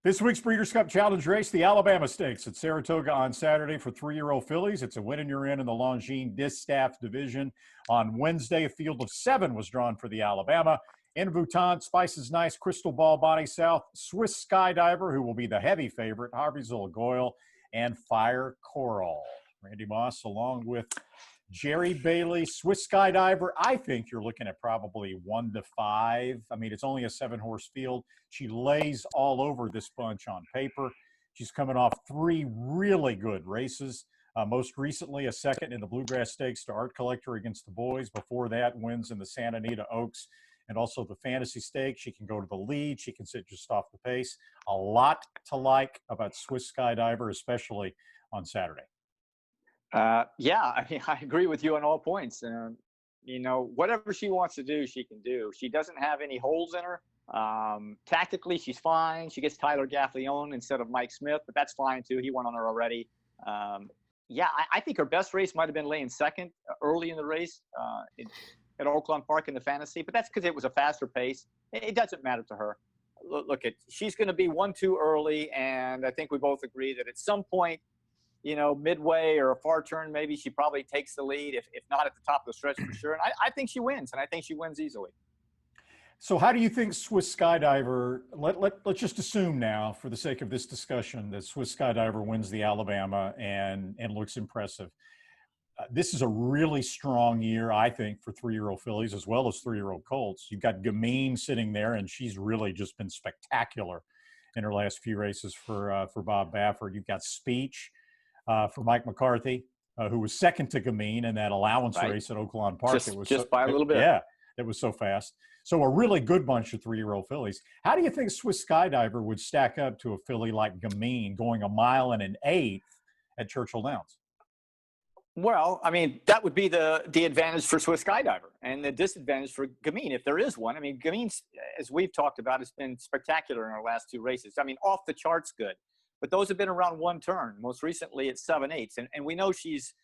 This week's Breeders' Cup Challenge race, the Alabama Stakes at Saratoga on Saturday for 3-year-old fillies. It's a win and you're in the Longines Distaff division. On Wednesday, a field of 7 was drawn for the Alabama. En Bhutan, Spices Nice, Crystal Ball, Bonnie South, Swiss Skydiver, who will be the heavy favorite, Harvey Zulagoyle, and Fire Coral. Randy Moss, along with Jerry Bailey, Swiss Skydiver. I think you're looking at probably 1 to 5. I mean, it's only a 7-horse field. She lays all over this bunch on paper. She's coming off 3 really good races. Most recently, a second in the Bluegrass Stakes to Art Collector against the boys. Before that, wins in the Santa Anita Oaks and also the Fantasy Stakes. She can go to the lead. She can sit just off the pace. A lot to like about Swiss Skydiver, especially on Saturday. Yeah, I mean, I agree with you on all points. Whatever she wants to do, she can do. She doesn't have any holes in her. Tactically, she's fine. She gets Tyler Gaffleone instead of Mike Smith, but that's fine too. He won on her already. I think her best race might have been laying second early in the race at Oaklawn Park in the Fantasy, but that's because it was a faster pace. It doesn't matter to her. She's going to be 1-2 early, and I think we both agree that at some point, midway or a far turn, maybe she probably takes the lead, if not at the top of the stretch for sure. And I think she wins, and I think she wins easily. So how do you think Swiss Skydiver, let's just assume now, for the sake of this discussion, that Swiss Skydiver wins the Alabama and looks impressive. This is a really strong year, I think, for 3-year-old fillies as well as 3-year-old colts. You've got Gamine sitting there, and she's really just been spectacular in her last few races for Bob Baffert. You've got Speech for Mike McCarthy, who was second to Gamine in that allowance race at Oaklawn Park. Just by a little bit. Yeah, it was so fast. So a really good bunch of 3-year-old fillies. How do you think Swiss Skydiver would stack up to a filly like Gamine going 1 mile and an 1/8 at Churchill Downs? Well, I mean, that would be the advantage for Swiss Skydiver and the disadvantage for Gamine, if there is one. I mean, Gamine, as we've talked about, has been spectacular in our last 2 races. I mean, off the charts good. But those have been around 1 turn, most recently at 7/8. And we know she's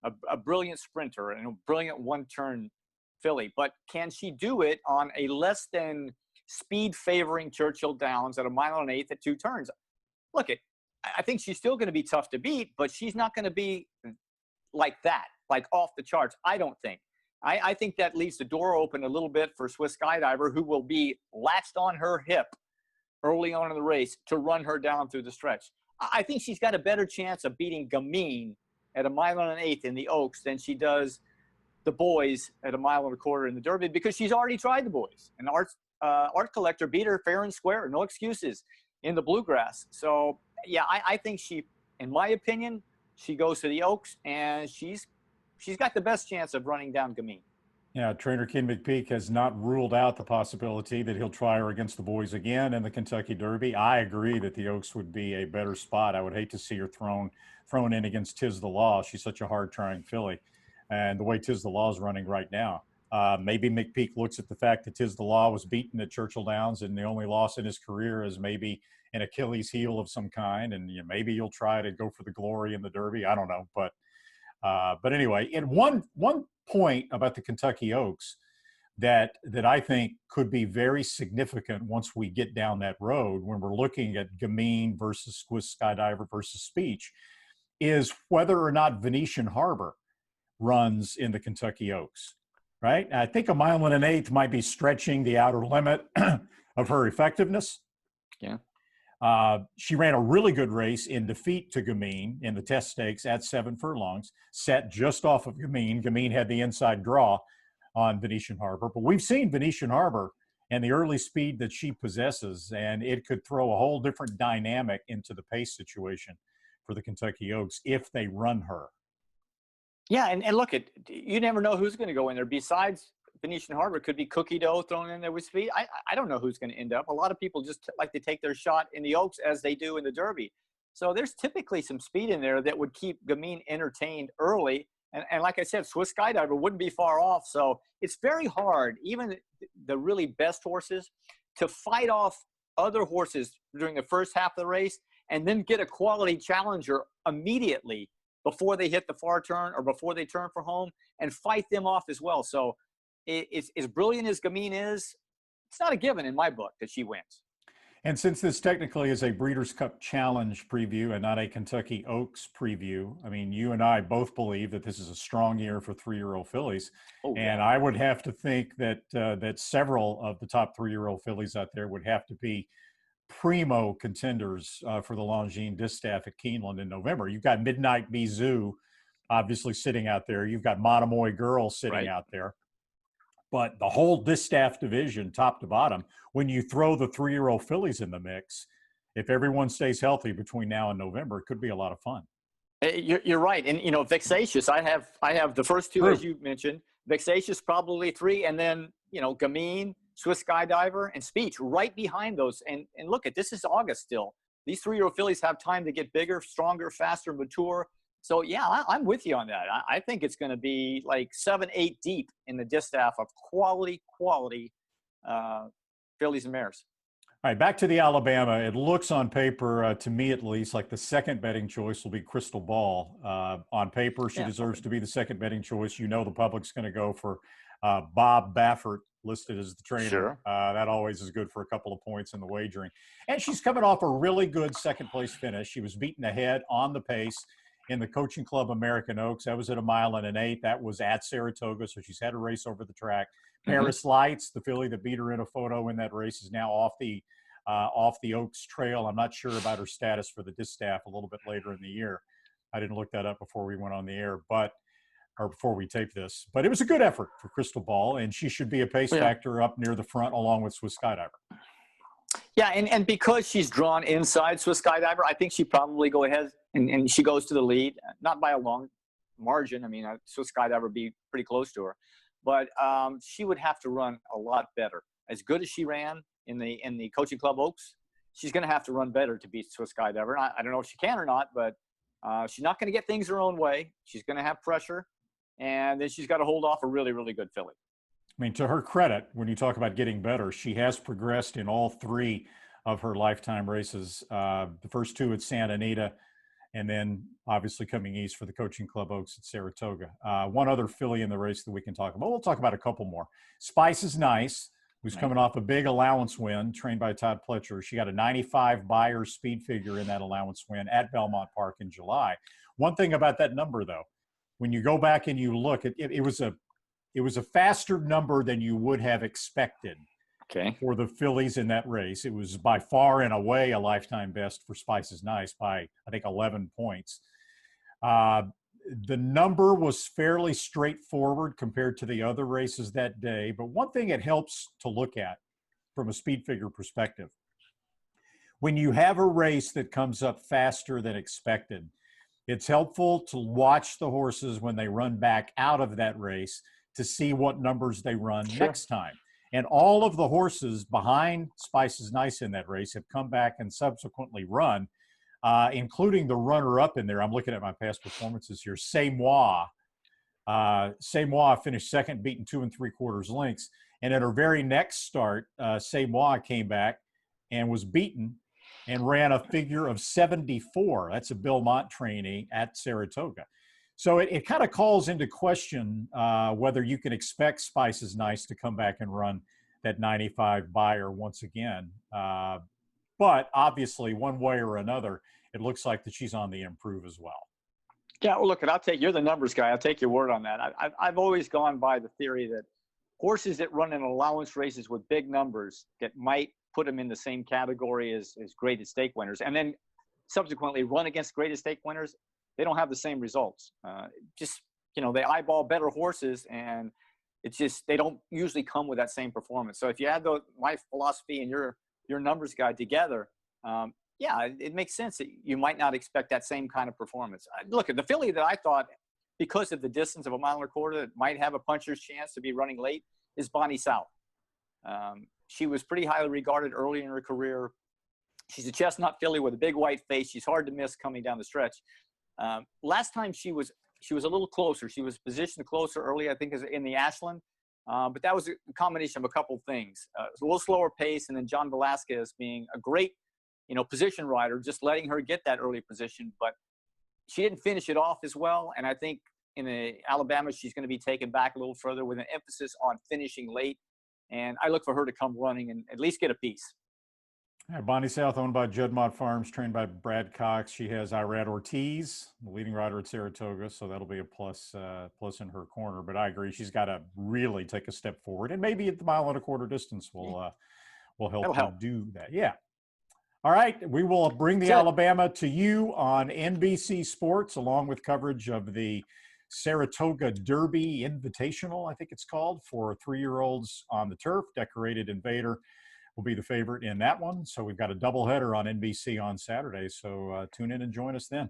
a brilliant sprinter and a brilliant 1-turn filly. But can she do it on a less than speed favoring Churchill Downs at 1 mile and 1/8 at 2 turns? I think she's still going to be tough to beat, but she's not going to be like that, like off the charts, I don't think. I think that leaves the door open a little bit for Swiss Skydiver, who will be latched on her hip early on in the race to run her down through the stretch. I think she's got a better chance of beating Gamine at 1 mile and 1/8 in the Oaks than she does the boys at 1 mile and 1/4 in the Derby, because she's already tried the boys. And Art Collector beat her fair and square, no excuses, in the Bluegrass. So, yeah, I think she, in my opinion, she goes to the Oaks, and she's got the best chance of running down Gamine. Yeah, trainer Ken McPeak has not ruled out the possibility that he'll try her against the boys again in the Kentucky Derby. I agree that the Oaks would be a better spot. I would hate to see her thrown in against Tiz the Law. She's such a hard-trying filly. And the way Tiz the Law is running right now, maybe McPeak looks at the fact that Tiz the Law was beaten at Churchill Downs, and the only loss in his career is maybe an Achilles heel of some kind, and maybe you'll try to go for the glory in the Derby. I don't know, but anyway, in one point about the Kentucky Oaks that I think could be very significant once we get down that road, when we're looking at Gamine versus Swiss Skydiver versus Speech, is whether or not Venetian Harbor runs in the Kentucky Oaks, right? I think 1 mile and an 1/8 might be stretching the outer limit of her effectiveness. Yeah. She ran a really good race in defeat to Gamine in the test stakes at 7 furlongs, set just off of Gamine. Gamine had the inside draw on Venetian Harbor, but we've seen Venetian Harbor and the early speed that she possesses, and it could throw a whole different dynamic into the pace situation for the Kentucky Oaks if they run her. Yeah, and look, you never know who's going to go in there. Besides Venetian Harbor, could be Cookie Dough thrown in there with speed. I don't know who's going to end up. A lot of people just like to take their shot in the Oaks as they do in the Derby. So there's typically some speed in there that would keep Gamine entertained early. And like I said, Swiss Skydiver wouldn't be far off. So it's very hard, even the really best horses, to fight off other horses during the first half of the race and then get a quality challenger immediately before they hit the far turn or before they turn for home and fight them off as well. So it's as brilliant as Gamine is, it's not a given in my book that she wins. And since this technically is a Breeders' Cup Challenge preview and not a Kentucky Oaks preview, I mean, you and I both believe that this is a strong year for 3-year-old fillies. Oh, And yeah. I would have to think that that several of the top 3-year-old fillies out there would have to be primo contenders for the Longines Distaff at Keeneland in November. You've got Midnight Bizou obviously sitting out there. You've got Monomoy Girl sitting Right. out there. But the whole distaff division, top to bottom, when you throw the 3-year-old fillies in the mix, if everyone stays healthy between now and November, it could be a lot of fun. You're right. And, Vexatious, I have the first two, True. as you mentioned. Vexatious, probably 3. And then, Gamine, Swiss Skydiver, and Speech right behind those. And look, this is August still. These 3-year-old fillies have time to get bigger, stronger, faster, mature. So, yeah, I'm with you on that. I think it's going to be like 7, 8 deep in the distaff of quality fillies and mares. All right, back to the Alabama. It looks on paper, to me at least, like the second betting choice will be Crystal Ball. On paper, she deserves to be the second betting choice. The public's going to go for Bob Baffert, listed as the trainer. Sure. That always is good for a couple of points in the wagering. And she's coming off a really good second-place finish. She was beaten ahead on the pace in the Coaching Club American Oaks. That was at 1 mile and an 8. That was at Saratoga, so she's had a race over the track. Paris Lights, the filly that beat her in a photo in that race, is now off the Oaks Trail. I'm not sure about her status for the distaff a little bit later in the year. I didn't look that up before we went on the air, or before we taped this. But it was a good effort for Crystal Ball, and she should be a pace factor up near the front along with Swiss Skydiver. Yeah, and because she's drawn inside Swiss Skydiver, I think she probably go ahead and she goes to the lead, not by a long margin. I mean, Swiss Skydiver would be pretty close to her. But she would have to run a lot better. As good as she ran in the Coaching Club Oaks, she's going to have to run better to beat Swiss Skydiver. I don't know if she can or not, but she's not going to get things her own way. She's going to have pressure, and then she's got to hold off a really, really good filly. I mean, to her credit, when you talk about getting better, she has progressed in all 3 of her lifetime races. The first 2 at Santa Anita, and then obviously coming east for the Coaching Club Oaks at Saratoga. One other filly in the race that we can talk about. We'll talk about a couple more. Spice is Nice, who's coming off a big allowance win, trained by Todd Pletcher. She got a 95 Beyer speed figure in that allowance win at Belmont Park in July. One thing about that number, though, when you go back and you look, it was a faster number than you would have expected. For the fillies in that race. It was by far and away a lifetime best for Spice is Nice by, I think, 11 points. The number was fairly straightforward compared to the other races that day. But one thing it helps to look at from a speed figure perspective, when you have a race that comes up faster than expected, it's helpful to watch the horses when they run back out of that race to see what numbers they run next time. And all of the horses behind Spice is Nice in that race have come back and subsequently run, including the runner-up in there. I'm looking at my past performances here. C'est Moi. C'est Moi finished second, beaten 2 3/4 lengths. And at her very next start, C'est Moi came back and was beaten and ran a figure of 74. That's a Bill Mott trainee at Saratoga. So it kind of calls into question whether you can expect Spice is Nice to come back and run that 95 Beyer once again. But obviously, one way or another, it looks like that she's on the improve as well. Yeah, well, look, you're the numbers guy. I'll take your word on that. I've always gone by the theory that horses that run in allowance races with big numbers that might put them in the same category as graded stake winners, and then subsequently run against graded stake winners, they don't have the same results. They eyeball better horses, and it's just they don't usually come with that same performance. So if you add my philosophy and your numbers guide together, it makes sense that you might not expect that same kind of performance. Look, at the filly that I thought, because of the distance of 1 1/4, that might have a puncher's chance to be running late is Bonnie South. She was pretty highly regarded early in her career. She's a chestnut filly with a big white face. She's hard to miss coming down the stretch. Last time she was a little closer. She was positioned closer early, I think, in the Ashland. But that was a combination of a couple things. It was a little slower pace, and then John Velasquez being a great, position rider, just letting her get that early position. But she didn't finish it off as well. And I think in Alabama, she's going to be taken back a little further with an emphasis on finishing late. And I look for her to come running and at least get a piece. Bonnie South, owned by Juddmont Farms, trained by Brad Cox. She has Irad Ortiz, the leading rider at Saratoga, so that'll be a plus in her corner. But I agree, she's got to really take a step forward, and maybe at the 1.25 mile distance will help That'll her help. do that. Yeah. All right, we will bring the That's it. Alabama to you on NBC Sports, along with coverage of the Saratoga Derby Invitational, I think it's called, for 3-year-olds on the turf. Decorated Invader will be the favorite in that one. So we've got a doubleheader on NBC on Saturday. So tune in and join us then.